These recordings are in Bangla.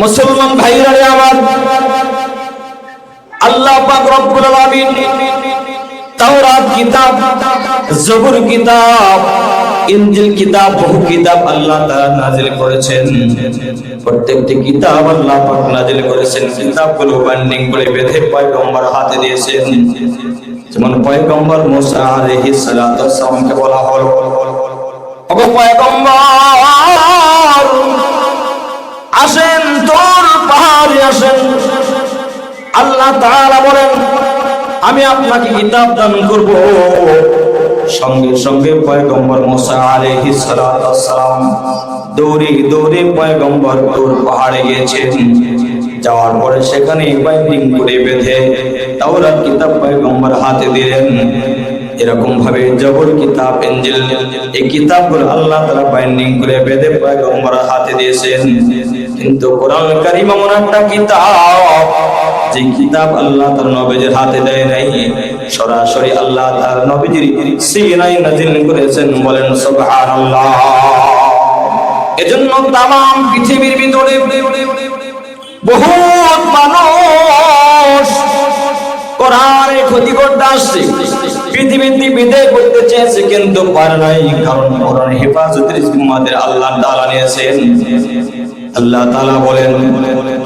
মুসলমান ভাইরা আমার, আল্লাহ পাক রব্বুল আলামিন তাওরাত কিতাব, জবুর কিতাব, ইনজিল কিতাব, বহু কিতাব আল্লাহ তাআলা নাযিল করেছেন। প্রত্যেকটি কিতাব আল্লাহ পাক নাযিল করেছেন, কিতাবগুলো বাইন্ডিং করে বেঁধে পয়গম্বর হাতে দিয়েছেন। যেমন পয়গম্বর মুসা আলাইহিস সালাতু ওয়াস সালামকে বলা হলো, ওগো পয়গম্বর আসেন, তোর পাহাড়ে আসেন। আল্লাহ তাআলা বলেন আমি আপনাকে কিতাব দান করব। সঙ্গে সঙ্গে পয়গম্বর মুসা আলাইহিস সালাতু ওয়াস সালাম দৌড়ে দৌড়ে পয়গম্বর তোর পাহাড়ে গিয়েছেন। যাওয়ার পরে সেখানে বাইন্ডিং করে বেঁধে তাওরাত কিতাব পয়গম্বর হাতে দিলেন। এরকম ভাবে জবর কিতাব, ইনজিল, এই কিতাবগুলো আল্লাহ তাআলা বাইন্ডিং করে বেঁধে পয়গম্বর হাতে দিয়েছেন। কিন্তু কোরআন কারীম এমন একটা কিতাব, যে কিতাব আল্লাহ তার নবীর হাতে দেয় নাই, সরাসরি আল্লাহ তার নবীর সিনায় নাযিল করেছেন। বলেন সুবহানাল্লাহ। এজন্য তামাম পৃথিবীর ভিতরে বহুত মানুষ কোরআনের ক্ষতি করতে আসছে, পৃথিবীতে বিদায় করতে চেয়েছে, কিন্তু পারে নাই। কারণ কোরআনের হেফাজতের জিম্মাদারি আল্লাহ তাআলা নিয়েছেন। আল্লাহ তাআলা বলেন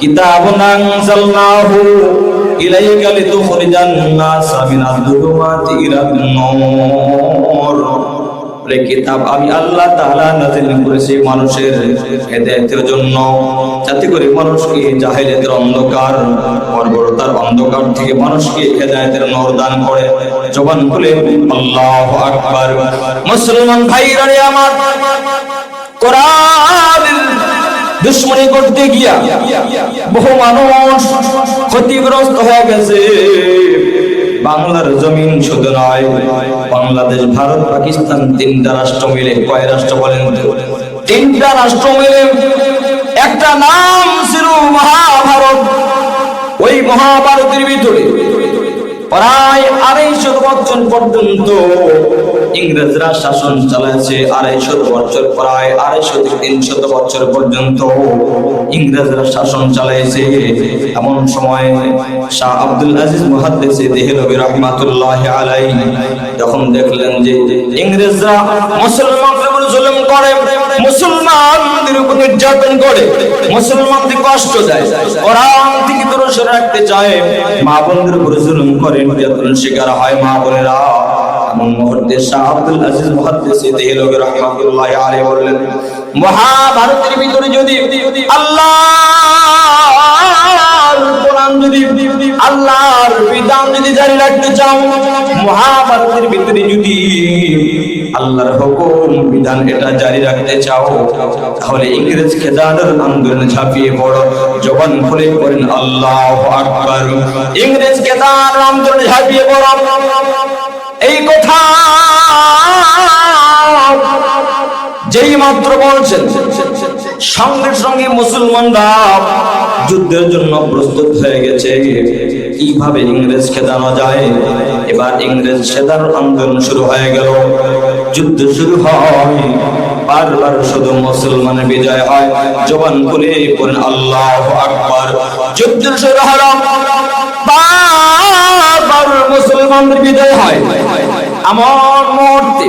কিতাবুন আনজালনাহু ইলাইকা লিতুখরিজান নাসা মিনাল যুলুমাতি ইলান নূর। এই কিতাব আমি আল্লাহ তাআলা নাযিল করেছি মানুষের হেদায়েতের জন্য, যাতে করে মানুষকে জাহেলিয়াতের অন্ধকার, বর্বরতার অন্ধকার থেকে মানুষকে হেদায়েতের নূর দান করে। জবান খুলে আল্লাহু আকবার। মুসলমান ভাইরা আমার, কোরআনের দুশমনি করতে গিয়া বহু মানুষ ক্ষতিগ্রস্ত হয়ে গেছে। বাংলার জমিন শুধু নয়, বাংলাদেশ, ভারত, পাকিস্তান, তিনটা রাষ্ট্র মিলে, কয় রাষ্ট্র বলেন? তিনটা রাষ্ট্র মিলে একটা নাম ছিল মহাভারত। ওই মহাভারতের ভিতরে প্রায় 250 বছর পর্যন্ত ইংরেজরা শাসন চালাচ্ছে। 250 বছর, প্রায় 250 থেকে 300 বছর পর্যন্ত ইংরেজরা শাসন চালাইছে। এমন সময় শাহ আব্দুল আজিজ মুহাদ্দিস দেহলভী রাহমাতুল্লাহি আলাইহি যখন দেখলেন যে ইংরেজরা মুসলমানদের উপর জুলুম করে, মুসলমানদের উপর নির্যাতন করে, মুসলমানদের কষ্ট দেয়, কোরআন থেকে দূরে সরে রাখতে চায়, মা বোনদের উপর জুলুম করে, নির্যাতনের শিকার হয় মা বোনেরা। এমন মুহূর্তে শাহ আব্দুল আজিজ মুহাদ্দিস দেহলভী রাহমাতুল্লাহি আলাইহি বললেন, মহাভারতের ভিতরে যদি আল্লাহর কোরআন, যদি আল্লাহর বিধান যদি জারি রাখতে চাও, মহাভারতের ভিতরে যদি আল্লাহর হুকুম বিধান এটা জারি রাখতে চাও, তাহলে ইংরেজ খেদানোর আন্দোলনে ঝাঁপিয়ে পড়ো। জবান খুলে পড়েন আল্লাহু আকবার। ইংরেজ খেদানোর আন্দোলনে ঝাঁপিয়ে পড়ো। এই কথা যেই মাত্র বলছেন, সঙ্গে সঙ্গে মুসলমানরা যুদ্ধের জন্য প্রস্তুত হয়ে গেছে। কিভাবে ইংরেজ খেদানো যায়? এবার ইংরেজ খেদানোর আন্দোলন শুরু হয়ে গেল। যুদ্ধ শুরু হয়, বারবার শুধু মুসলমানের বিজয় হয়। জবান খুলে পড়েন আল্লাহু আকবার। যুদ্ধ শুরু হলো, বারবার মুসলমানদের বিজয় হয়। এমন মুহূর্তে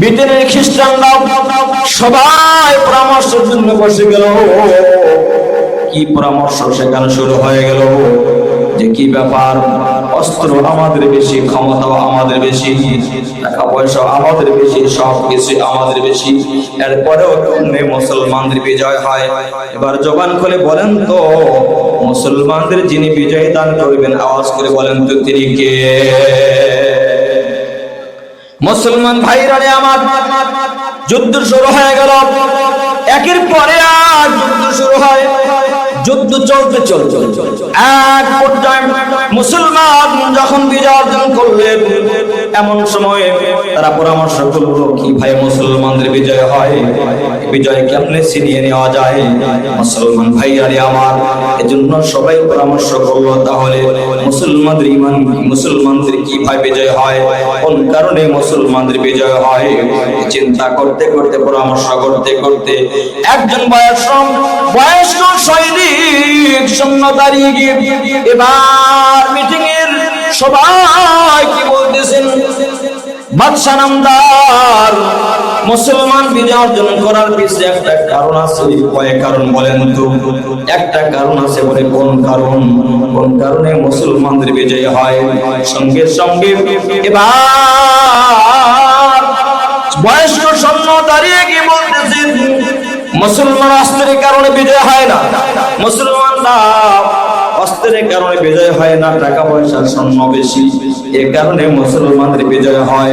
ব্রিটেনের খ্রিস্টানরা সবাই পরামর্শের জন্য বসে গেল। কি পরামর্শ সেখানে শুরু হয়ে গেল যে কি ব্যাপার, অস্ত্র আমাদের বেশি, ক্ষমতাও আমাদের বেশি, টাকা পয়সা আমাদের বেশি, সব কিছু আমাদের বেশি, এরপরেও মুসলমানদের বিজয় হয়। এবার জবান খুলে বলেন তো, মুসলমানদের যিনি বিজয় দান করবেন, আওয়াজ করে বলেন তো তিনি কে? মুসলমান ভাইরা আমার, যুদ্ধ শুরু হয়ে গেল। একের পরে আর যুদ্ধ শুরু হয়। যুদ্ধ চলতে চলতে এক পর্যায়ে মুসলমান যখন বিজয় অর্জন করলেন, এমন সময়ে তারা পরামর্শ করলো কি ভাই মুসলমানদের বিজয় হয়, বিজয় কেমনে ছিনিয়ে নেওয়া যায়? মুসলমান ভাইরা আমার, এজন্য সবাই পরামর্শ করলো তাহলে মুসলমানদের ঈমান কি, মুসলমানদের কিভাবে বিজয় হয়, কোন কারণে মুসলমানদের বিজয় হয়? চিন্তা করতে করতে, পরামর্শ করতে করতে একজন বয়স্ক বয়স্ক সৈনিক সৈন্য দাঁড়িয়ে গিয়ে এবার মিটিং এর সবাই কি বলতেছেন, বাদশা নামদার মুসলমান বিজয় অর্জন করার পিছনে একটা কারণ আছে। কয়েক কারণ বলেন তো? একটা কারণ আছে। বলে কোন কারণ? কোন কারণে মুসলমানদের বিজয় হয়? সঙ্গে সঙ্গে এবার বয়স্ক সৈন্য দাঁড়িয়ে গিয়ে বলতেছেন, মুসলমান অস্ত্রের কারণে বিজয় হয় না, মুসলমানরা অস্ত্রের কারণে বিজয় হয় না, টাকা পয়সার সৈন্য বেশি, এ কারণে মুসলমানদের বিজয় হয়।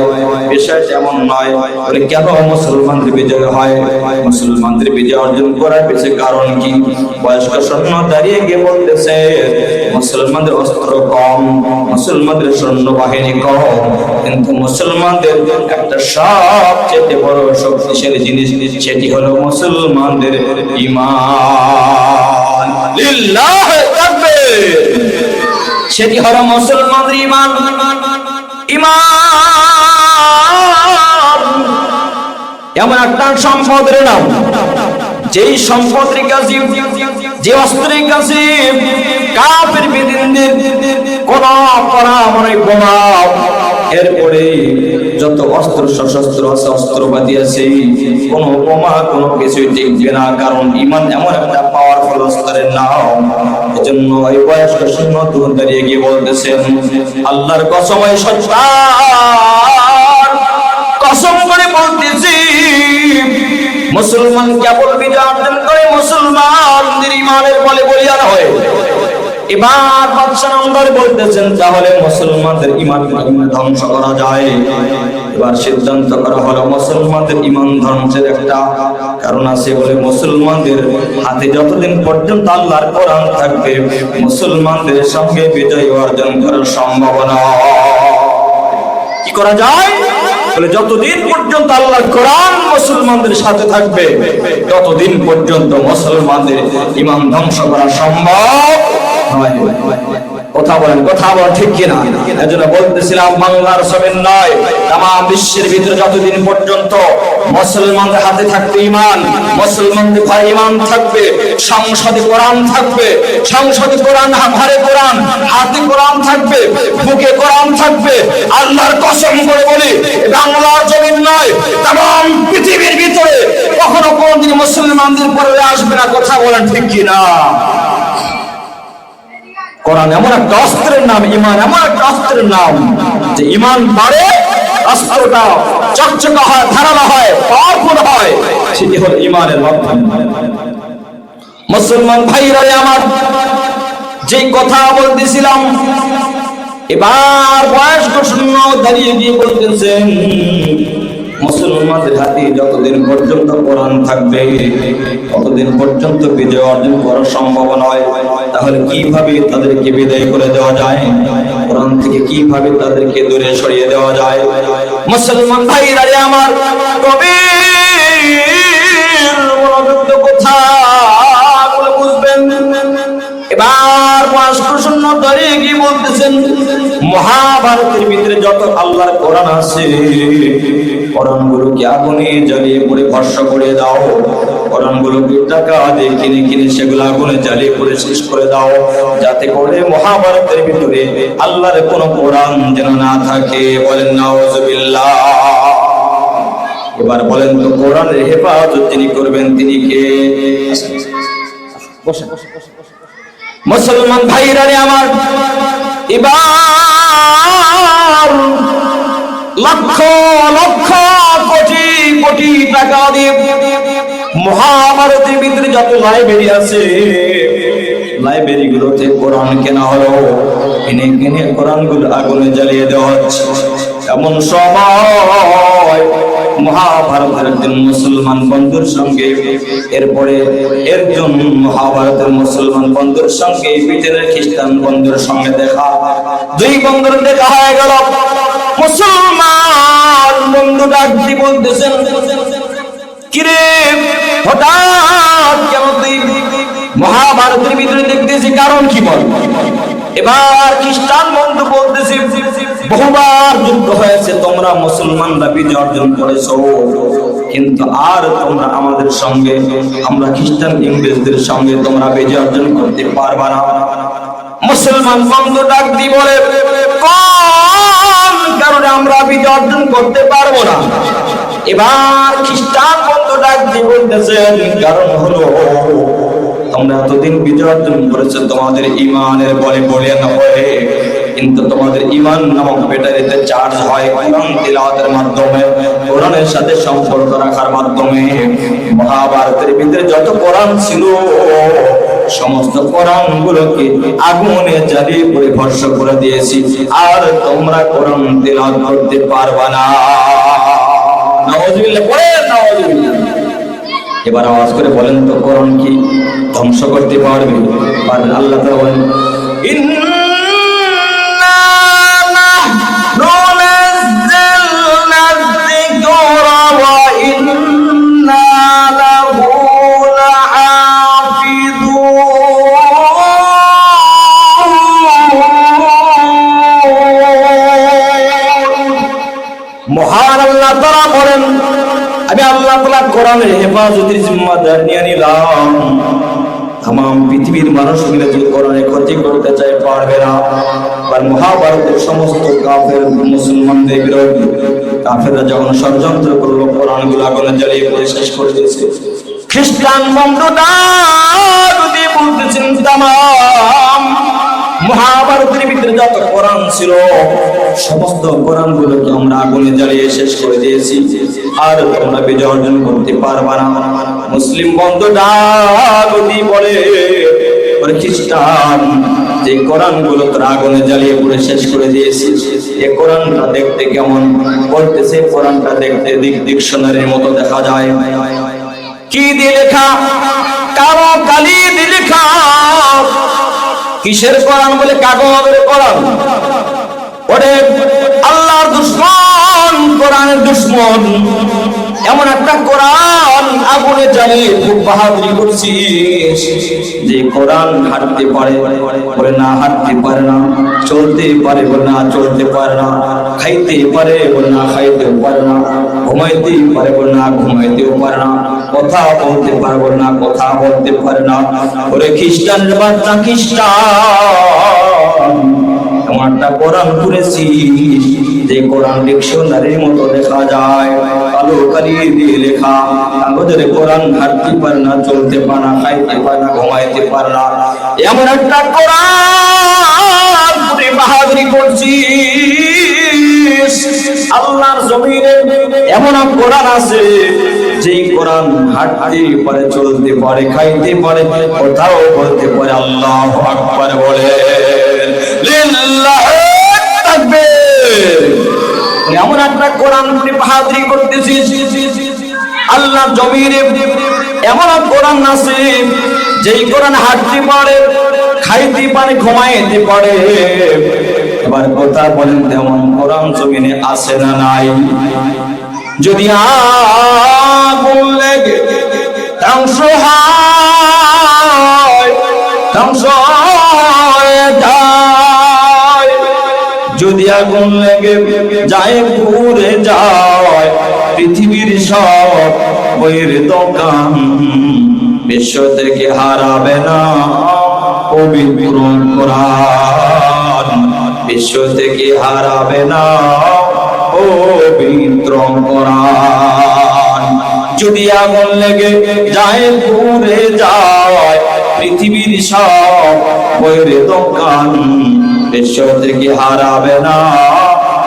বিষয়টা এমন নয়। বলে কেন মুসলমানদের বিজয় হয়? মুসলমানদের বিজয় অর্জন করার পিছনে কারণ কি? বয়স্ক সৈন্য দাঁড়িয়ে গিয়ে বলতেছে, মুসলমানদের অস্ত্র কম, মুসলমানদের সৈন্য বাহিনী কম, কিন্তু মুসলমানদের একটা সবচেয়ে বড় শক্তিশালী জিনিস, সেটি হলো মুসলমানদের ঈমান। লিল্লাহ তাকবীর। সেটি হলো মুসলমানদের ঈমান। ঈমান এমন একটা সম্পদের নাম, যেই সম্পদের কাছে, যে অস্ত্রের কাছে কাফের বেদিনদের কোন করা মনে বোমা, এরপরে যত অস্ত্র সশস্ত্র আছে, অস্ত্রপাতি আছে, কোন বোমা কোনো কিছুই টিকবে না, কারণ ঈমান এমন একটা পাওয়ারফুল অস্ত্রের নাম। এজন্য ওই বয়স্ক সৈন্য দাঁড়িয়ে গিয়ে বলতেছেন, আল্লাহর কসম, এই সত্তার কসম করে বলতেছি, মুসলমান কেবল বিজয় অর্জন করে মুসলমানদের ঈমানের বলে বলিয়ান হয়। এবার বাদশা নামদার বলতেছেন, তাহলে মুসলমানদের ঈমান ধ্বংস করা যায়। এবার সিদ্ধান্ত করা হলো, মুসলমানদের ঈমান ধ্বংসের একটা কারণ আছে। বলে মুসলমানদের হাতে যতদিন পর্যন্ত আল্লাহর কোরআন থাকবে, মুসলমানদের সঙ্গে বিজয় অর্জন করার সম্ভাবনা। কি করা যায়? বলে যতদিন পর্যন্ত আল্লাহর কোরআন মুসলমানদের সাথে থাকবে, ততদিন পর্যন্ত মুসলমানদের ঈমান ধ্বংস করা সম্ভব নয়। কথা বলেন, কথা বলেন ঠিক কিনা? এজন্য বলতেছিলাম, বাংলার জমিন নয়, তামাম বিশ্বের ভিতরে যতদিন পর্যন্ত মুসলমানদের হাতে থাকবে ঈমান, মুসলমানদের ঘরে ঈমান থাকবে, সংসদে কোরআন থাকবে, সংসদে কোরআন, ঘরে কোরআন, হাতে কোরআন থাকবে, বুকে কোরআন থাকবে, আল্লাহর কসম করে বলি, বাংলার জমিন নয়, তামাম পৃথিবীর ভিতরে কখনো কোনদিন মুসলমানদের পরে আসবে না। কথা বলেন ঠিক কিনা? কোরআন এমন একটা অস্ত্রের নাম, ঈমান এমন একটা অস্ত্রের নাম, যে ঈমান বাড়ে, অস্ত্রটা চকচকা হয়, ধারালো হয়, পাওয়ারফুল হয়, সেটি হলো ঈমানের মাধ্যমে। মুসলমান ভাইরা আমার, যে কথা বলতেছিলাম, এবার বয়স্ক শূন্য দাঁড়িয়ে গিয়ে বলতেছেন, মুসলমানদের হাতে যতদিন পর্যন্ত কোরআন থাকবে, ততদিন পর্যন্ত বিজয় অর্জন করা সম্ভব নয়। তাহলে কিভাবে তাদেরকে বিদায় করে দেওয়া যায়? কোরআন থেকে কিভাবে তাদেরকে দূরে সরিয়ে দেওয়া যায়? মুসলমান ভাইরা আমার, গভীর মনোযোগ কথা বুঝবেন। এবার বয়স্ক শূন্য দাঁড়িয়ে গিয়ে বলতেছেন, মহাভারতের ভিতরে যত আল্লাহর কোরআন আছে, কোরআনগুলোকে আগুনে জ্বালিয়ে পড়ে ভস্ম করে দাও, কোরআনগুলোকে টাকা দিয়ে কিনে কিনে সেগুলো আগুনে জ্বালিয়ে পড়ে শেষ করে দাও, যাতে করে মহাভারতের ভিতরে আল্লাহর কোনো কোরআন যেন না থাকে। বলেন নাউজুবিল্লাহ। এবার বলেন তো, কোরআনের হেফাজত যিনি করবেন তিনি কে? মুসলমান ভাইরা আমার, এবার লক্ষ লক্ষ কোটি কোটি টাকা দিয়ে মহাভারতের ভিতরে যত লাইব্রেরি আছে, লাইব্রেরি গুলোতে কোরআন কেনা হলো, কিনে কিনে কোরআন গুলো আগুনে জ্বালিয়ে দেওয়া হচ্ছে। এমন সময় মহাভারতের একজন মুসলমান বন্ধুর সঙ্গে, এরপরে একজন মহাভারতের মুসলমান বন্ধুর সঙ্গে ব্রিটেনের খ্রিস্টান বন্ধুর সঙ্গে দেখা, দুই বন্ধুর দেখা হয়ে গেল। মুসলমান বন্ধু ডাক দিয়ে বলতেছেন, কিরে হঠাৎ কেন তুই মহাভারতের ভিতরে দেখতেছি, কারণ কি বল? এবার খ্রিস্টান বন্ধু বলতেছে, বহুবার যুদ্ধ হয়েছে, তোমরা মুসলমানরা বিজয় অর্জন করেছো, কিন্তু আর তোমরা আমাদের সঙ্গে, আমরা খ্রিস্টান ইংরেজদের সঙ্গে তোমরা বিজয় অর্জন করতে পারবা না। মুসলমান বন্ধু ডাক দি বলে, কোন কারণে আমরা বিজয় অর্জন করতে পারবো না? এবার খ্রিস্টান বন্ধু ডাক দি বলতেছেন, কারণ হলো তোমরা এতদিন বিজয় অর্জন করেছো তোমাদের ইমানের বলে বলে না বলে, কিন্তু তোমাদের ইমান নামক ব্যাটারিতে চার্জ হয় কোরআন তিলাওয়াতের মাধ্যমে, কোরআনের সাথে সম্পর্ক রাখার মাধ্যমে। মহাভারতের ভিতরে যত কোরআন ছিল সমস্ত কোরআন গুলোকে আগুনে জ্বালিয়ে পরিভর্ষ করে দিয়েছি, আর তোমরা কোরআন তিলাওয়াত করতে পারবা না। নাউযুবিল্লাহ, পড়েন নাউযুবিল্লাহ। এবার আওয়াজ করে বলেন তো, কোরআন কি ধ্বংস করতে পারবে? পারবে? আল্লাহ তাআলা বলেন, মহান আল্লাহ তাআলা বলেন, আমি আল্লাহ তাআলা কোরআনের হেফাজতের জিম্মাদার নিয়ে নিলাম। তামাম পৃথিবীর মানুষ মিলে যে কোরআনের ক্ষতি করতে চায় পারবে না। আর মহাভারতের সমস্ত কাফের মুসলমানদের বিরোধী কাফেররা যখন ষড়যন্ত্র করলো, কোরআনগুলো আগুনে জ্বালিয়ে পুড়ে শেষ করে দিয়েছে। খ্রিস্টান বন্ধুরা যদি বলতেছেন তামাম মহাভারতের ভিতরে যত কোরআন ছিল সমস্ত কোরআন গুলোকে আমরা আগুনে জ্বালিয়ে শেষ করে দিয়েছি, আর তোমরা বিজয় অর্জন করতে পারবা না। মুসলিম বন্ধুরা যদি বলে, ওরে খ্রিস্টান, যে কোরআন গুলো তোরা আগুনে জ্বালিয়ে পুড়ে শেষ করে দিয়েছিস, এই কোরআনটা দেখতে কেমন? বলতেছে কোরআনটা দেখতে ডিকশনারির মতো দেখা যায়। কি দিয়ে লেখা? কালো কালি দিয়ে লেখা। কিসের কোরআন? বলে কাগজের কোরআন। ওরে আল্লাহর দুশমন, কোরআনের দুশমন, এমন একটা কোরআন আগুনে জ্বালিয়ে খুব বাহাদুরি করছিস যে কোরআন হাঁটতে পারে, বলে না হাঁটতে পারে না, চলতে পারে, বলে না চলতে পারে না, খাইতে পারে, বলে না খাইতেও পারে না, ঘুমাইতে পারে, বলে না ঘুমাইতেও পারে না, কথা বলতে পারে, বলে না কথা বলতে পারে না। ওরে খ্রিস্টানের বাচ্চা খ্রিস্টান, এমন একটা কোরআন পড়েছিস যে কোরআন ডিকশনারির মতো দেখা যায়, কালো কালি দিয়ে লেখা। কাগজের কোরআন হাঁটতে পারে না, চলতে পারে না, খাইতে পারে না, ঘুমাইতে পারে না, এমন একটা কোরআন পড়ে বাহাদুরি করছিস। আল্লাহর জমিনে এমন এক কোরআন আছে যে কোরআন হাঁটতে পারে, চলতে পারে, খাইতে পারে, কথাও বলতে পারে। আল্লাহু আকবার বলে এমন একটা কোরআন বাহাদুরি করতেছিস। আল্লাহ জমিনে এমন এক কোরআন আছে যেই কোরআন হাঁটতে পারে, খাইতে পারে, ঘুমাইতে পারে। এবার কথা বলেন, তেমন কোরআন জমিনে আছে না নাই? যদি আগুন লেগে ধ্বংস হয়, ধ্বংস হয়ে যায়, যদি আগুন লেগে যায়, পুড়ে যায় পৃথিবীর সব বইয়ের দোকান, বিশ্ব থেকে হারাবে না পবিত্র কোরআন, বিশ্ব থেকে হারাবে না পবিত্র কোরআন। যদি আগুন লেগে যায়, পুড়ে যায় পৃথিবীর সব বইয়ের দোকান, বিশ্ব থেকে হারাবে না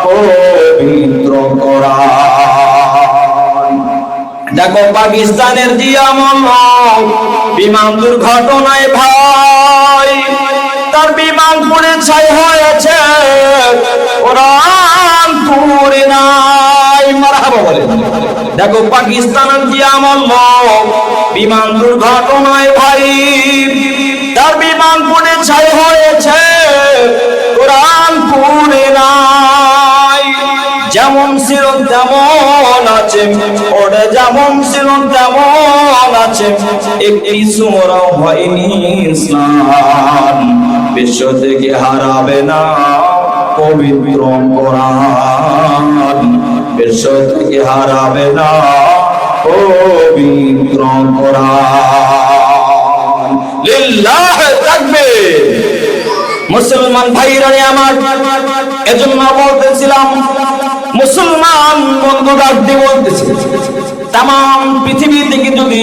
পবিত্র কোরআন। দেখো পাকিস্তানের জিয়ামল বিমান দুর্ঘটনায় ভাই, তার বিমান পুড়ে ছাই হয়েছে, কোরআন পুড়ে নাই। মারহাবা বলে। দেখো পাকিস্তানের জিয়ামল বিমান দুর্ঘটনায় ভাই, তার বিমান পুড়ে ছাই হয়েছে, কোরআন পুড়ে নাই। যেমন ছিল তেমন আছে, ওরে যেমন ছিল তেমন আছে, একটি সূরা হয়নি ইসলাম, বিশ্ব থেকে হারাবে না পবিত্র কোরআন, বিশ্ব থেকে হারাবে না পবিত্র কোরআন। লিল্লাহ তাকবীর। মুসলমান ভাইরা আমার, এজন্য বলতেছিলাম, মুসলমান বন্ধু ডাক দিয়ে বলতেছি, তাম পৃথিবী থেকে যদি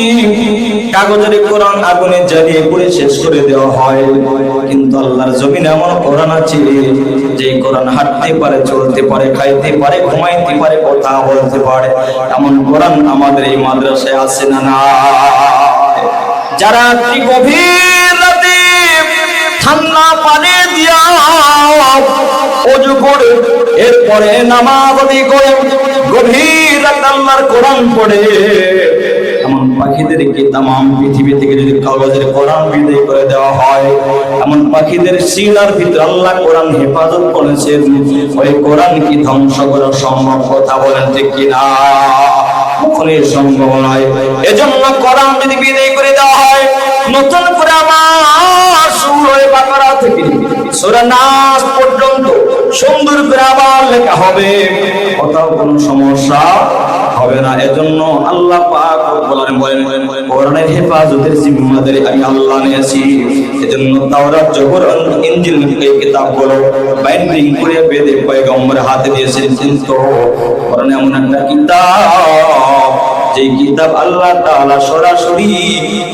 কাগজের কোরআন আগুনে জ্বালিয়ে পুড়ে শেষ করে দেওয়া হয়, কিন্তু আল্লাহর জমিনে এমন কোরআন আছে যে কোরআন হাঁটতে পারে, চলতে পারে, খাইতে পারে, ঘুমাইতে পারে, কথা বলতে পারে। এমন কোরআন আমাদের এই মাদ্রাসায় আছে না? না। যারা গভীর রাতে ঠান্ডা পানি দিয়া ওযু করে এরপরে নামাজ আদায় করে গভীর রাতে আল্লাহর কোরআন পড়ে, এমন পাখিদেরকে তাম পৃথিবী থেকে যদি কাগজের কোরআন বিদায় করে দেওয়া হয়, এমন পাখিদের সিনার ভিতরে আল্লাহ কোরআন হেফাজত করেছেন। ওই কোরআন কি ধ্বংস করা সম্ভব? কথা বলেন ঠিক কিনা? কখনোই সম্ভব নয়। এজন্য কোরআন যদি বিদায় করে দেওয়া হয়, নতুন করে আমার সূরা বাকারা থেকে সূরা নাস পর্যন্ত সুন্দর করে আবার লেখা হবে, কোথাও কোনো সমস্যা হবে না। এজন্য আল্লাহ পাক বলেন, কোরআনের হেফাজতের জিম্মাদারি আমি আল্লাহ নিয়েছি। এজন্য তাওরাত, জবুর, ইনজিল এই কিতাবগুলো বাইন্ডিং করে বেঁধে পয়গম্বরের হাতে দিয়েছেন। কিন্তু কোরআন এমন একটা কিতাব, যে কিতাব আল্লাহ তাআলা সরাসরি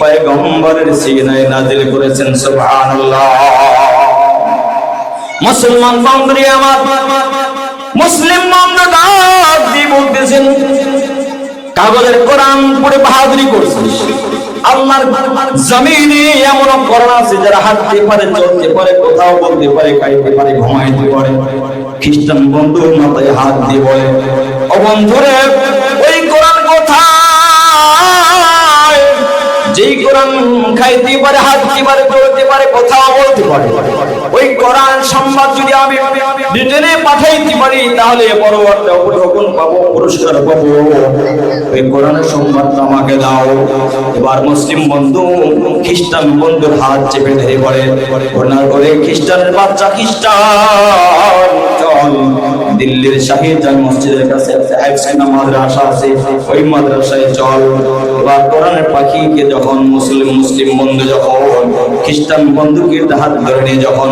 পয়গম্বরের সিনায় নাযিল করেছেন। সুবহানাল্লাহ। মুসলমান বান্ধবী আমার, মুসলিম বান্ধবরা বলতেছেন, কাগজের কোরআন পড়ে বাহাদুরি করছিস। আল্লাহর জমিনে এমন কোরআন আছে যারা হাঁটতে পারে, চলতে পারে, কোথাও বলতে পারে, খাইতে পারে, ঘুমাইতে পারে। খ্রিস্টান বন্ধু মাথায় হাত দিয়ে বলে, ও বন্ধুরে, ওই কোরআন কোথায়? যেই কোরআন খাইতে পারে, হাঁটতে পারে, চলতে পারে, কোথাও বলতে পারে। ওই কোরআন সংবাদ যদি আমি ব্রিটেনে পাঠাইতে পারি, তাহলে বড় একটা হুকুম পাবো, পুরস্কার পাবো। ওই কোরআনের সংবাদটা আমাকে দাও। এবার মুসলিম বন্ধু খ্রিস্টান বন্ধুর হাত চেপে ধরে পড়ে, করে খ্রিস্টানের বাচ্চা, খ্রিস্টান চল দিল্লির শাহিজান মসজিদের কাছে একটা হাফেজখানা মাদ্রাসা আছে, ওই মাদ্রাসায় চল। এবার কোরআনের পাখিকে যখন মুসলিম বন্ধু যখন খ্রিস্টান বন্ধুকে হাত ধরে নিয়ে যখন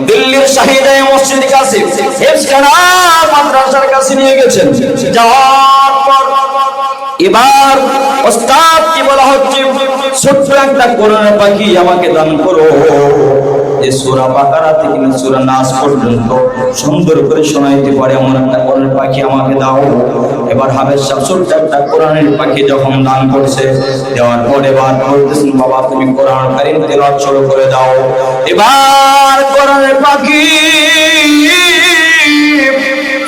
দিল্লির শাহিজান মসজিদের কাছে হাফেজখানা মাদ্রাসার কাছে নিয়ে গেছেন, যাওয়ার পর এবার ওস্তাদ কি বলা হচ্ছে, ছোট্ট একটা কোরআনের পাখি আমাকে দান করো। এই সূরা বাকারা থেকে সূরা নাস পর্যন্ত সুন্দর করে শোনাইতে পারে এমন একটা কোরআনের পাখি আমাকে দাও। এবার হাফেজ সাহেব ছোট্ট একটা কোরআনের পাখি যখন দান করছে, দেওয়ার পরে এবার বলতেছেন, বাবা তুমি কোরআন কারীম তেলাওয়াত শুরু করে দাও। এবার কোরআনের পাখি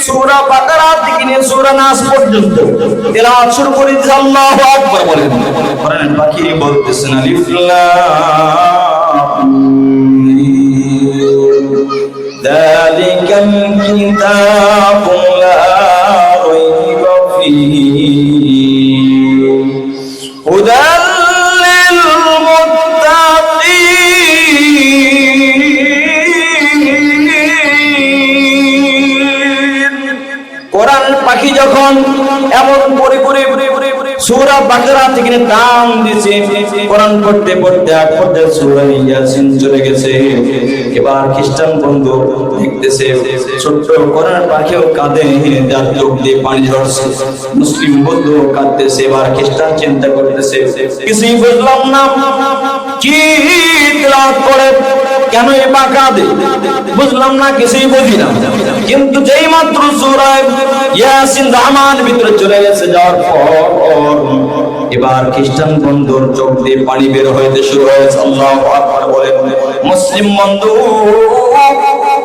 সূরা বাকারা থেকে নিয়ে সূরা নাস পর্যন্ত তেলাওয়াত শুরু করে দিয়েছে। আল্লাহু আকবার বলেন। কোরআনের পাখি বলতেছেন, আলিফ লাম যালিকাল কিতাবু লা রাইবা ফীহি হুদাল লিল মুত্তাকিন। কোরআন পাখি যখন এমন পড়ে সূরা বাকারা থেকে টান দিয়েছে, কোরআন পড়তে পড়তে এক পর্যায়ে সূরা ইয়াসিন চলে গেছে। এবার খ্রিস্টান বন্ধু দেখতেছে ছোট্ট কোরআন পাখিও কাঁদে, যার চোখ দিয়ে পানি ঝরছে। মুসলিম বন্ধু কাঁদতেছে। এবার খ্রিস্টান চিন্তা করতেছে, কিছুই বুঝলাম না, কি তেলাওয়াত করে, কেন এই পা কাঁদে, বুঝলাম না, কিছুই বুঝি না। কিন্তু যেই মাত্র সূরা ইয়াসিন রহমান ভিতরে চলে গেছে, যাওয়ার পর এবার খ্রিস্টান বন্ধুর চোখ দিয়ে পানি বের হইতে শুরু হয়েছে। আল্লাহু আকবার বলেন। মুসলিম বন্ধু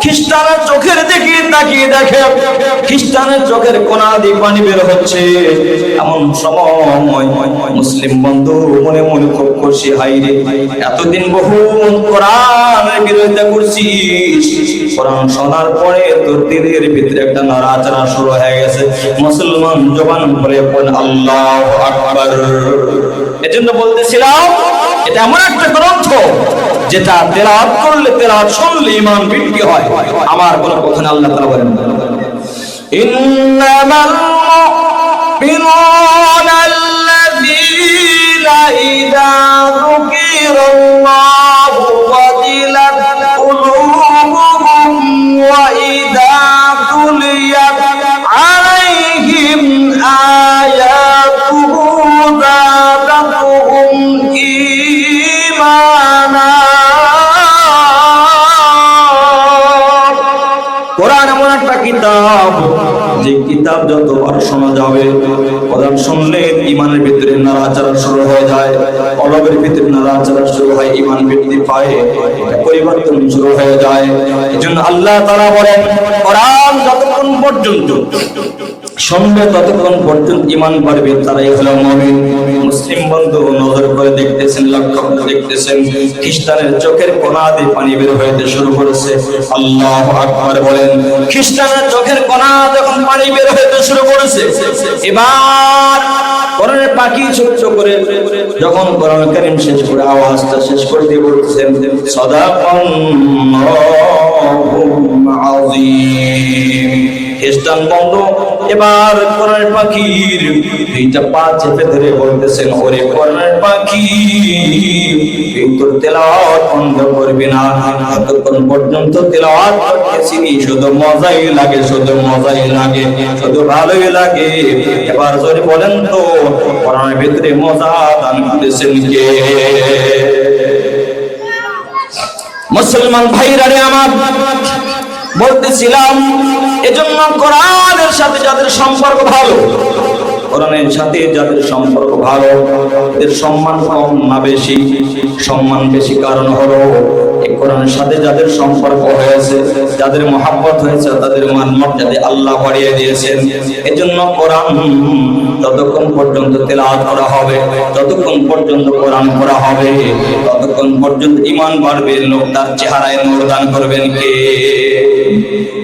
খ্রিস্টানের চোখের দিকে তাকিয়ে দেখে খ্রিস্টানের চোখের কোনা দিয়ে পানি বের হচ্ছে। এমন সময় মুসলিম বন্ধু মনে মনে খুব খুশি, হাইরে এতদিন বহু কোরআনের বিরোধিতা করছিস, কোরআন শোনার পরে তোর দিলের ভিতরে একটা নড়াচড়া শুরু হয়ে গেছে। মুসলমান জবান খুলে বলেন আল্লাহু আকবার। এজন্য বলতেছিলাম, এটা এমন একটা গ্রন্থ যেটা তেলাওয়াত করলে, তেলাওয়াত শুনলে ঈমান বৃদ্ধি হয়। আমার কোনো কথা না, আল্লাহ তাআলা বলেন, ইন্নামাল মুমিনুনা ইযা যুকিরাল্লাহু ওয়াজিলাত কুলুবুহুম ওয়া ইযা তুলিয়াত আলাইহিম আয়াতুহু যাদাতুহুম ঈমানা। কোরআন এমন একটা কিতাব, যে কিতাব যতবার শোনা যাবে, কোরআন শুনলে ঈমানের ভিতরে নাড়াচাড়া শুরু হয়ে যায়, কলবের ভিতরে নাড়াচাড়া শুরু হয়, ঈমান বৃদ্ধি পায়, এটা পরিবর্তন শুরু হয়ে যায়। এজন্য আল্লাহ তাআলা বলেন, কোরআন যতক্ষণ পর্যন্ত শুনবে ততক্ষণ পর্যন্ত ঈমান বাড়বে, তারাই হলো মুমিন। মুসলিম বন্ধু নজর করে দেখতেছেন, লক্ষ্য করে দেখতেছেন, খ্রিস্টানের চোখের কোণা দিয়ে পানি বের হইতে শুরু করেছে। আল্লাহু আকবার বলেন। খ্রিস্টানের চোখের কোণা যখন পানি বের হইতে শুরু করেছে, এবার কোরআনের পাখি ছোট্ট করে যখন কোরআন কারীম শেষ করে আওয়াজটা শেষ করে দিয়ে বলছেন, সাদাকাল্লাহুল আযীম। খ্রিস্টান বন্ধু এবার কোরআনের পাখির দুইটা পা চেপে ধরে বলতেছেন, ওরে কোরআনের পাখি, তোর তেলাওয়াত বন্ধ করবি না, যতক্ষণ পর্যন্ত তেলাওয়াত করতেছি শুধু মজাই লাগে, শুধু মজাই লাগে, শুধু ভালোই লাগে। এবার জোরে বলেন তো, কোরআনের ভিতরে মজা দান করেছেন কে? মুসলমান ভাইরা রে আমার, বলতেছিলাম এজন্য কোরআনের সাথে যাদের সম্পর্ক ভালো, কোরআনের সাথে যাদের সম্পর্ক ভালো, এদের সম্মান কম না বেশি? সম্মান বেশি কারণ হলো এই কোরআনের সাথে যাদের সম্পর্ক হয়েছে, যাদের মহব্বত হয়েছে, তাদের মান মর্যাদা আল্লাহ বাড়িয়ে দিয়েছেন। এজন্য কোরআন যতক্ষণ পর্যন্ত তেলাওয়াত করা হবে, যতক্ষণ পর্যন্ত কোরআন পড়া হবে, ততক্ষণ পর্যন্ত ঈমান বাড়বে। লোকটার চেহারায় নূর দান করবেন কে?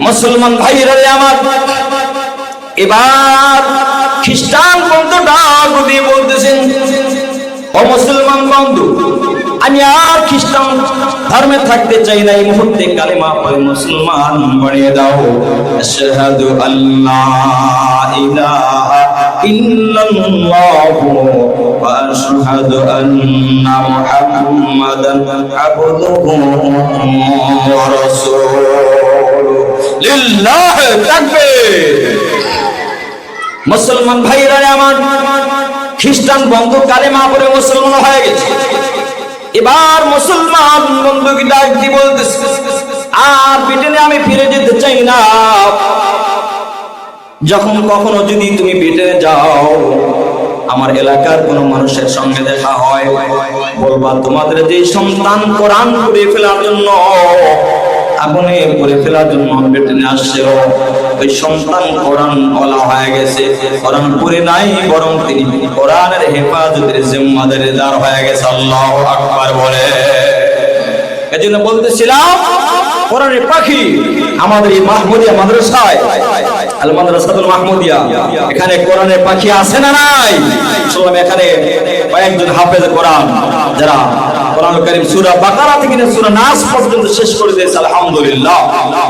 মুসলমান ভাইরা আমার, এবার খ্রিস্টান বন্ধু ডাক দিয়ে বলতেছেন, ও মুসলমান বন্ধু, আমি আর খ্রিস্টান ধর্মে থাকতে চাই না, এই মুহূর্তে কালিমা পড়ে মুসলমান বানিয়ে দাও। আশহাদু আল্লা ইলাহা ইল্লাল্লাহু ওয়া আশহাদু আন্না মুহাম্মাদান আবদুহু ওয়া রাসূলুহু। লিল্লাহি তাকবীর। মুসলমান ভাইরা আমার, খ্রিস্টান বন্ধু কালেমা পড়ে মুসলমান হয়ে গেছে। এবার মুসলমান বন্ধুকে ডাক দিয়ে বলতেছে, আর ব্রিটেনে আমি ফিরে যেতে চাই না। যখন কখনো যদি তুমি ব্রিটেনে যাও, আমার এলাকার কোন মানুষের সঙ্গে দেখা হয়, বলবা তোমাদের যে সন্তান কোরআন পড়ে ফেলার জন্য, আগুনে পড়ে ফেলার জন্য ব্রিটেনে আসছে, ওই সন্তান কোরআন বলা হয়ে গেছে। কোরআন পড়ে নাই, বরং তিনি কোরআনের হেফাজতের জিম্মাদারি দার হয়ে গেছে। আল্লাহু আকবার বলে। এজন্য বলতেছিলাম, কোরআনের পাখি আমাদের এই মাহমুদিয়া মাদ্রাসায়, আল মাদ্রাসাতুল মাহমুদিয়া, এখানে কোরআনের পাখি আছে না নাই? শুনলাম এখানে কয়েকজন হাফেজ কোরআন, যারা কোরআন কারীম সূরা বাকারা থেকে সূরা নাস পর্যন্ত শেষ করে দিয়েছে, আলহামদুলিল্লাহ।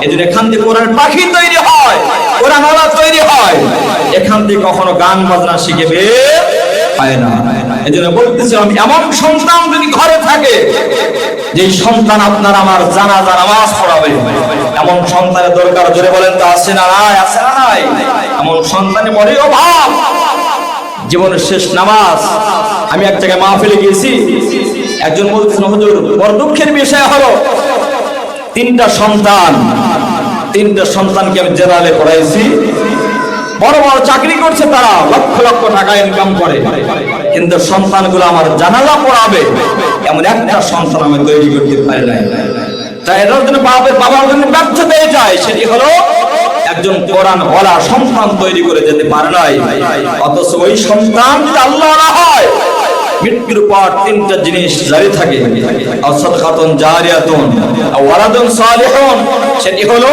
এজন্য এখান থেকে কোরআনের পাখি তৈরি হয়, কোরআন ওয়ালা তৈরি হয়। এখান থেকে কখনো গান বাজনা শিখে বের হয় না। এজন্য বলতেছিলাম, এমন সন্তান যদি ঘরে থাকে, যে সন্তান আপনার আমার জানাজা নামাজ পড়াবে, এমন সন্তানের দরকার। জোরে বলেন তো, আছে না নাই? আছে না নাই? এমন সন্তানের বড় অভাব। জীবনের শেষ নামাজ, আমি এক জায়গায় মাহফিলে গিয়েছি, একজন বলছেন, হুজুর বড় দুঃখের বিষয় হলো তিনটা সন্তানকে আমি জেনারেলে পড়াইছি, বড় বড় চাকরি করছে, তারা লক্ষ লক্ষ টাকা ইনকাম করে, কিন্তু সন্তানগুলো আমার জানাজা পড়াবে এমন একটা সন্তান আমি তৈরি করতে পারি নাই। তাই এটার জন্য বাবার জন্য ব্যর্থ হয়ে যায়। সেটি হলো একজন কোরআন ওয়ালা সন্তান তৈরি করে যেতে পারে নাই। অথচ ওই সন্তান যদি আল্লাহ ওয়ালা হয়, মৃত্যুর পর তিনটা জিনিস জারি থাকে, সাদকাতুন জারিয়াতুন, ওয়ালাদুন সালিহুন। সেটি হলো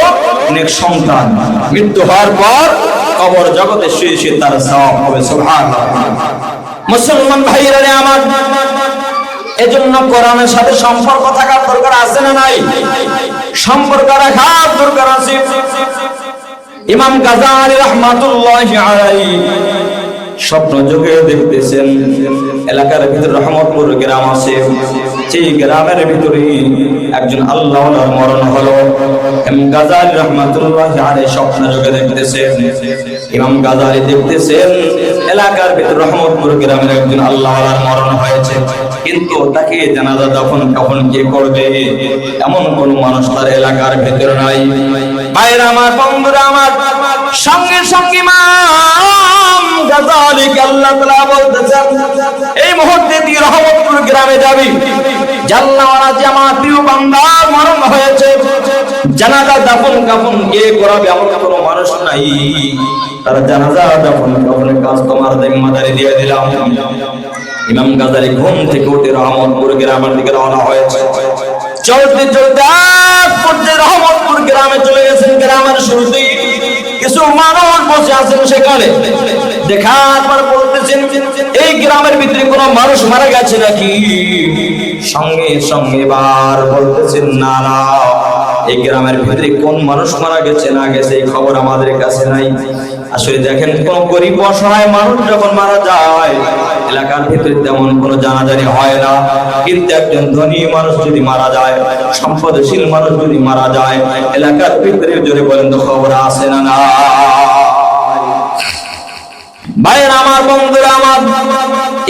নেক সন্তান, মৃত্যু হওয়ার পর কবর জগতে শুয়ে শুয়ে তার সওয়াব হবে। সুবহানাল্লাহ। মুসলমান ভাইরা আমার, এজন্য কোরআনের সাথে সম্পর্ক থাকার দরকার আছে না নাই? সম্পর্ক রাখার দরকার আছে। ইমাম গাযালি রাহমাতুল্লাহি আলাইহি স্বপ্ন যোগে দেখতেছেন এলাকার ভিতরে রহমতপুর গ্রাম আছে, সেই গ্রামের ভিতরে একজন আল্লাহর মরণ হলো। ইমাম গাজালি রাহমাতুল্লাহ আলাইহি স্বপ্ন যোগে দেখতেছেন, ইমাম গাজালি দেখতেছেন এলাকার ভিতরে রহমতপুর গ্রামের একজন আল্লাহর মরণ হয়েছে, কিন্তু তাকে জানাজা দাফন কাফন কে করবে এমন কোন মানুষ তার এলাকার ভিতরে নাই। ভাইরা আমার, বন্ধুরা আমার, সঙ্গে সঙ্গে ইমাম গাজালিকে আল্লাহ তাআলা বলতেছেন এই মুহূর্তে তুই রহমতপুর গ্রামে যাবি, জাল্লাওয়ালা যে আমার প্রিয় বান্দার মরণ হয়েছে, জানাজা দাফন কাফন কে করাবে এমন কোনো মানুষ নাই, তার জানাজা দাফন কাফনের কাজ তোমার জিম্মাদারি দিয়ে দিলাম। ইমাম গাজালি ঘুম থেকে উঠে রহমতপুর গ্রামের দিকে রওনা হয়েছে। চলতে চলতে পর্যায়ে রহমতপুর গ্রামে চলে গেছেন। গ্রামের শুরুতেই কিছু মানুষ বসে আছেন সেখানে, দেখার পর বলতেছেন এই গ্রামের ভিতরে কোনো মানুষ মারা গেছে নাকি? সঙ্গে সঙ্গে বার বলতেছেন না না, এই গ্রামের ভিতরে কোন মানুষ মারা গেছে না গেছে এই খবর আমাদের কাছে নাই। আসলে দেখেন, কোন গরিব অসহায় মানুষ যখন মারা যায় এলাকার ভিতরে তেমন কোনো জানাজানি হয় না, কিন্তু একজন ধনী মানুষ যদি মারা যায়, সম্পদশীল মানুষ যদি মারা যায় এলাকার ভিতরে জোরে বলেন তো খবর আছে না না? ভাইরা আমার, বন্ধুরা আমার,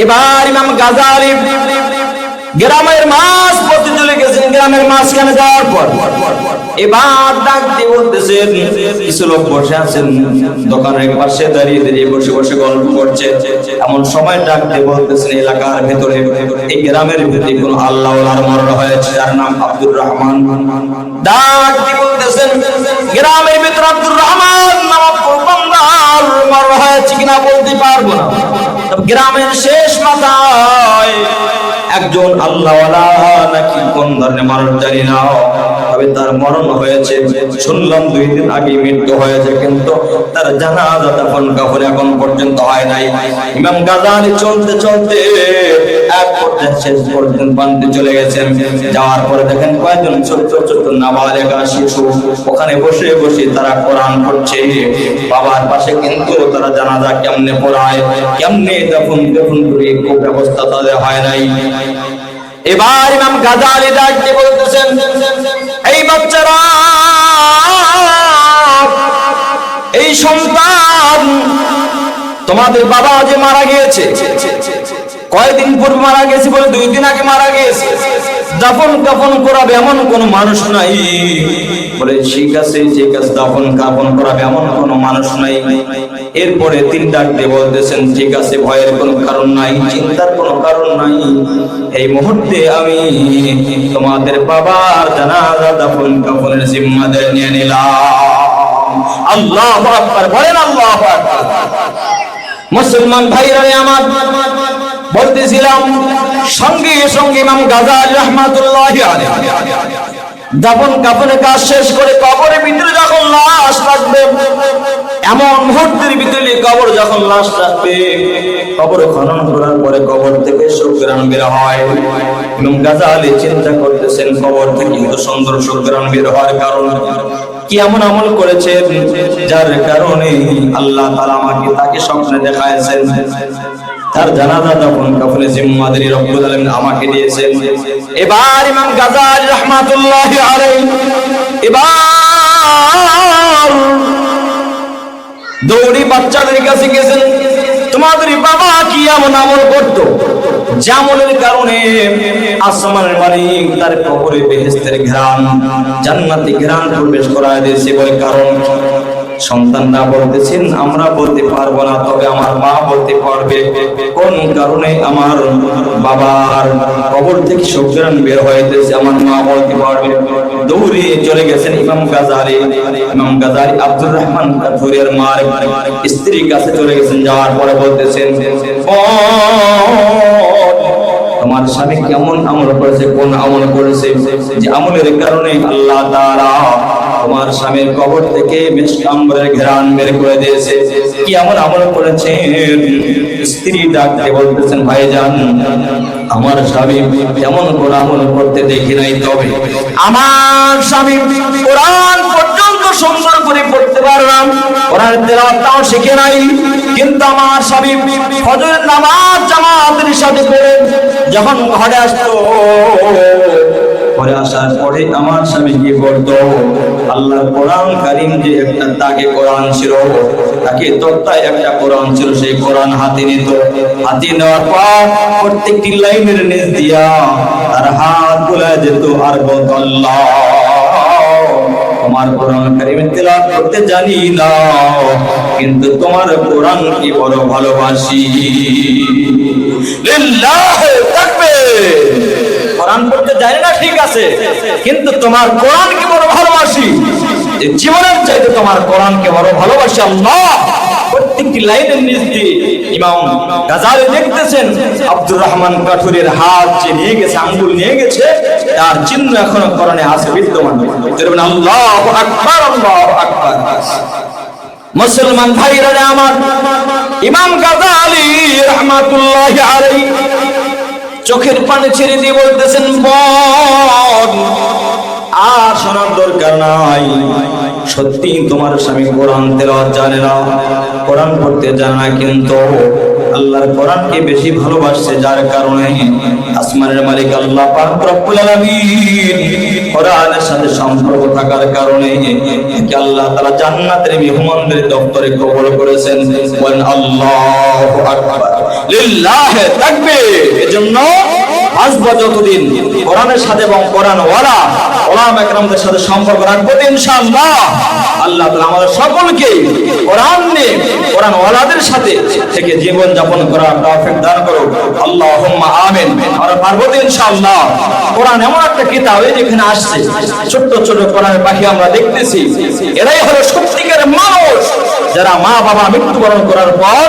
এবার ইমাম গাজালি গ্রামের মাছ পথে চলে গেছেন। গ্রামের মাঝখানে যাওয়ার পর এবার ডাক দিয়ে বলতেছেন, কিছু লোক বসে আছেন দোকানের পাশে দাঁড়িয়ে দাঁড়িয়ে বসে বসে গল্প করছে। এমন সময় ডাক দিয়ে বলতেছেন এলাকার ভেতরে, এই গ্রামের ভিতরে কোন আল্লাহওয়ালার মরণ হয়েছে, যার নাম আব্দুর রহমান। ডাক দিয়ে বলতেছেন গ্রামের ভিতরে আব্দুর রহমান নামক বান্দার মরণ হয়েছে কিনা বলতে পারবো না, গ্রামের শেষ মাথায় একজন আল্লাহওয়ালা নাকি কোন ধরনের মানুষ জানি না, তবে তার মরণ হয়েছে। শুনলাম 2 দিন আগে মৃত্যু হয়েছে, কিন্তু তার জানাজা দাফন কাফন এখন পর্যন্ত হয় নাই। ইমাম গাজালি চলতে চলতে এক পর্যায়ে শেষ পর্যন্ত বানতে চলে গেছেন। যাওয়ার পরে দেখেন কয়েকজন ছোট ছোট নাবালেগা শিশু ওখানে বসে বসে তারা কোরআন পড়ছে। বাবার পাশে কিন্তু তারা জানাজা কেমনে পড়ায়, কেমনে দাফন কাফন করে খুব ব্যবস্থা তাদের হয় নাই। এবার ইমাম গাজালি ডাক দিয়ে বলতেছেন এই বাচ্চারা, এই সন্তান, তোমাদের বাবা যে মারা গিয়েছে, কয়েকদিন পূর্বে মারা গেছে বলে 2 দিন আগে মারা গিয়েছে, দাফন কাফন করাবে এমন কোন মানুষ নাই। বলে ঠিক আছে, ঠিক আছে, দাফন কাফন করাবে এমন কোন মানুষ নাই। এরপরে 3 ডাক দিয়ে বলতেছেন ঠিক আছে, ভয়ের কোনো কারণ নাই, চিন্তার কোনো কারণ নাই, এই মুহূর্তে আমি তোমাদের বাবার জানাজা দাফন কাফনের জিম্মাদারি নিয়ে নিলাম। আল্লাহু আকবার, বলেন আল্লাহু আকবার। মুসলমান ভাইরা আমার, বলতেছিলাম সঙ্গে সঙ্গে ইমাম গাজালি রাহমাতুল্লাহি আলাইহি দাফন কাফনের কাজ শেষ করে কবরের ভিতরে যখন লাশ রাখবে, এমন মুহূর্তের ভিতরে কবর যখন লাশ রাখবে, কবর খনন করার পরে কবর থেকে সুঘ্রাণ বের হয়। ইমাম গাজালি চিন্তা করতেছেন কবর থেকে এত সুন্দর সুঘ্রাণ বের হওয়ার কারণ কি, এমন আমল করেছেন যার কারণে আল্লাহ তাআলা আমাকে তাকে স্বপ্নে দেখায়ছেন, তার জানাজা দাফন কাফনের জিম্মাদারি রব্বুল আলামিন আমাকে দিয়েছেন। এবার ইমাম গাজালি রাহমাতুল্লাহি আলাইহি এবার দৌড়ি বাচ্চাদের কাছে গেছেন, তোমাদের বাবা কি এমন আমল করতো যে আমলের কারণে আসমানের মালিক তার কবরে বেহেশতের ঘ্রাণ, জান্নাতি ঘ্রাণ প্রবেশ করায় দিয়েছে। বলে কারণ সন্তানরা বলতেছেন আমরা বলতে পারবো না, তবে আমার মা বলতে পারবে কোন কারণে আমার বাবার কবর থেকে সুঘ্রাণ বের হইতেছে, আমার মা বলতে পারবে। দৌড়ে চলে গেছেন ইমাম গাজালি। ইমাম গাজালি আব্দুর রহমান কাঠুরিয়ার মার স্ত্রীর কাছে চলে গেছেন। যাওয়ার পরে বলতেছেন তোমার স্বামী কেমন আমল করেছে, কোন আমল করেছে যে আমলের কারণে আল্লাহ তাআলা তোমার স্বামীর কবর থেকে মিষ্টাম্বরের ঘ্রাণ বের করে দিয়েছে, কি এমন আমল করেছেন? স্ত্রী ডাক দিয়ে বলতেছেন ভাইজান, আমার স্বামী তেমন কোন আমল করতে দেখি নাই, তবে আমার স্বামী কোরআন পর্যন্ত সুন্দর করে পড়তে পারলাম, কোরআনের তেলাওয়াতটাও শিখে নাই, কিন্তু আমার স্বামী ফজরের নামাজ জামাতের সাথে পড়ে যখন ঘরে আসতো, পরে আসার পরে আমার স্বামী কি করতো, আল্লাহর কোরআন কারীম যে একটা তাকে কোরআন ছিল, তাকে তক্তায় একটা কোরআন ছিল, সেই কোরআন হাতে নিত। হাতে নেওয়ার পর প্রত্যেকটি লাইনের নিচ দিয়া তার হাত বুলায় যেত আর বলতো, আল্লাহ তোমার কোরআন কারীমের তেলাওয়াত করতে জানি না, কিন্তু তোমার কোরআন কি বড় ভালোবাসি। লিল্লাহি তাকবীর। কোরআন পড়তে জানি না ঠিক আছে, কিন্তু তোমার কোরআন কি বড় ভালোবাসি, যে জীবনের চাইতে তোমার কোরআনকে বড় ভালোবাসি আল্লাহ। প্রত্যেকটি লাইনের নিচ দিয়ে ইমাম গাজালি দেখতেছেন আব্দুর রহমান কাঠুরের হাত যে নিয়ে গেছে, আঙ্গুল নিয়ে গেছে, তার চিহ্ন এখনো কোরআনে আছে বিদ্যমান। আল্লাহু আকবার, আল্লাহু আকবার। মুসলমান ভাইরা আমার, ইমাম গাজালি রাহমাতুল্লাহি আলাইহি চোখের পানি ছেড়ে দিয়ে বলতেছেন, বোন আর শোনার দরকার নাই, সত্যি তোমার স্বামী কোরআন তেলাওয়াত জানে না, কোরআন পড়তে জানে না, কিন্তু আল্লাহর কোরআনকে বেশি ভালোবাসে, যার কারণে আসমানের মালিক আল্লাহ পাক রব্বুল আলামিন কোরআনের সাথে সম্পর্ক থাকার কারণে আল্লাহ তাআলা জান্নাতের মেহমানদের দপ্তরে কবুল করেছেন। বলেন আল্লাহু আকবার, লিল্লাহি তাকবীর। এজন্য আসব যতদিন কোরআনের সাথে এবং কোরআন ওয়ালা ওলামা একরামদের সাথে সম্পর্ক রাখবো ইনশাআল্লাহ, আল্লাহ তাআলা আমাদের সকলকে কোরআন নিয়ে কোরআন ওয়ালাদের সাথে থেকে জীবন যাপন করার তৌফিক দান করুক, আল্লাহুম্মা আমিন। আমরা পারবো ইনশাআল্লাহ। কোরআন এমন একটা কিতাব, এই যেখানে আসছে ছোট ছোট কোরআনের পাখি আমরা দেখতেছি, এরাই হলো সত্যিকারের মানুষ, যারা মা বাবা মৃত্যুবরণ করার পর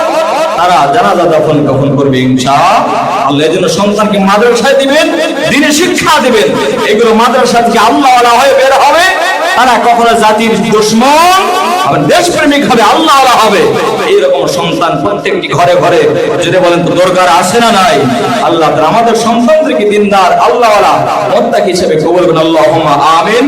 তারা জানাজা দাফন কখন করবে ইনশাআল্লাহ। এজন্য সন্তানকে মাদ্রাসায় দিবেন, দ্বীনি শিক্ষা দিবেন, এগুলো মাদ্রাসা থেকে আল্লাহওয়ালা হয়ে বের হবে, তারা কখনো জাতির দুশমন আবার দেশপ্রেমিক হবে, আল্লাহওয়ালা হবে। এইরকম সন্তান প্রত্যেকটি ঘরে ঘরে যদি বলেন তো দরকার আছে না নাই? আল্লাহ আমাদের সন্তানদেরকে দিনদার আল্লাহওয়ালা মুত্তাকি হিসেবে কবুল করুন, আল্লাহুম্মা আমিন।